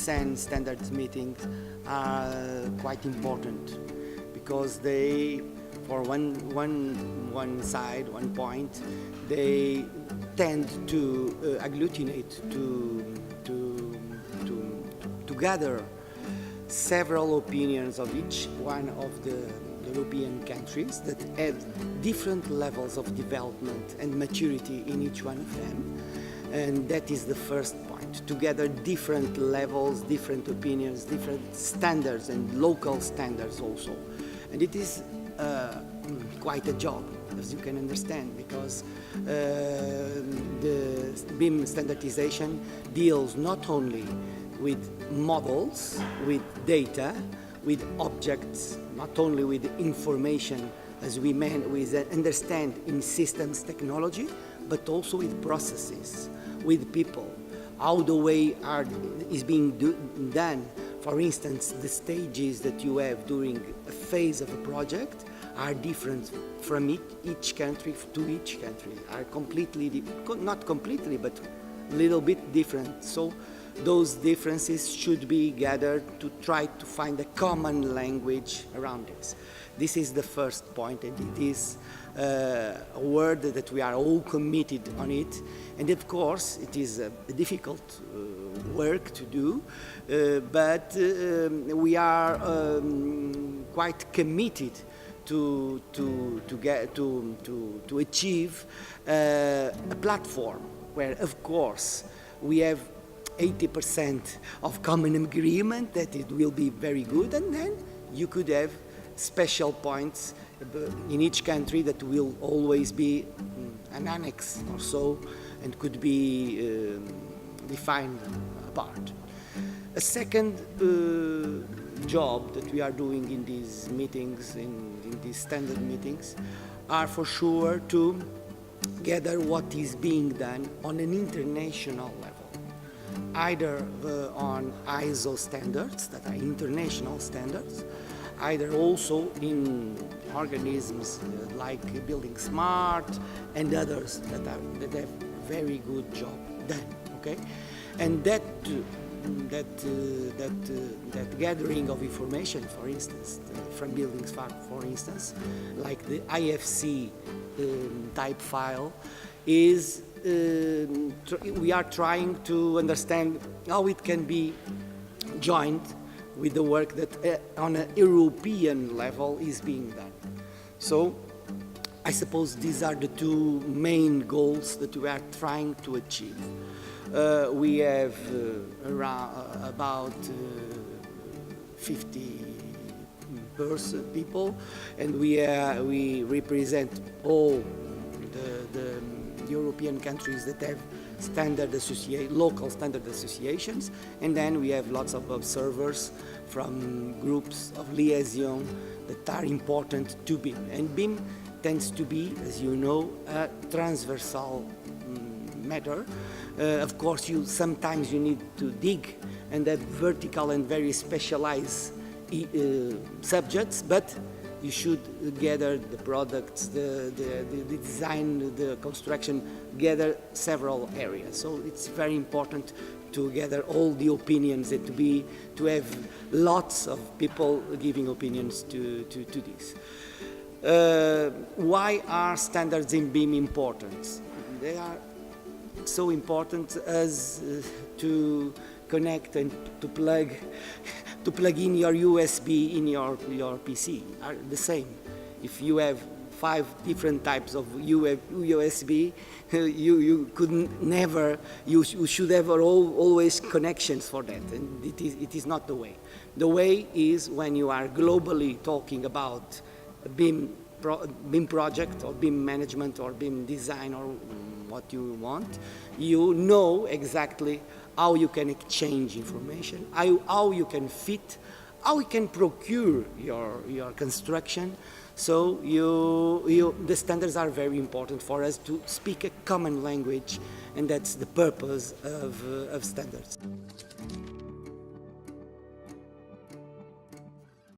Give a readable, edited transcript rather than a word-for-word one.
ofrecen standards meetings are quite important because they, for one side, one point, they tend to agglutinate, to gather several opinions of each one of the European countries that have different levels of development and maturity in each one of them. And that is the first point, to gather different levels, different opinions, different standards and local standards also. And it is quite a job, as you can understand, because the BIM standardization deals not only with models, with data, with objects, not only with information as we understand in systems technology, but also with processes, with people, how the way is being done. For instance, the stages that you have during a phase of a project are different from each country to each country, are completely, not completely, but a little bit different. So those differences should be gathered to try to find a common language around this. This is the first point, and it is a word that we are all committed on it. And of course, it is a difficult work to do, but we are quite committed to achieve a platform where, of course, we have 80% of common agreement that it will be very good, and then you could have special points in each country that will always be an annex or so and could be defined apart. A second job that we are doing in these meetings, in these standard meetings, are for sure to gather what is being done on an international level. Either on ISO standards, that are international standards, either also in organisms like Building Smart and others that have very good job done. Okay, and that gathering of information, for instance, from Building Smart, for instance, like the IFC type file, is we are trying to understand how it can be joined with the work that on a European level is being done. So I suppose these are the two main goals that we are trying to achieve. We have around about 50 people, and we represent all the European countries that have local standard associations, and then we have lots of observers from groups of liaison that are important to BIM. And BIM tends to be, as you know, a transversal matter. Of course, sometimes you need to dig and have vertical and very specialized subjects, but you should gather the products, the design, the construction, gather several areas. So it's very important to gather all the opinions and to have lots of people giving opinions to this. Why are standards in BIM important? They are so important as to connect and to plug in your USB in your PC are the same. If you have 5 different types of USB, you should have always connections for that, and it is not the way. The way is when you are globally talking about a BIM project or BIM management or BIM design or what you want, you know exactly how you can exchange information, how you can fit, how you can procure your construction. So the standards are very important for us to speak a common language, and that's the purpose of standards.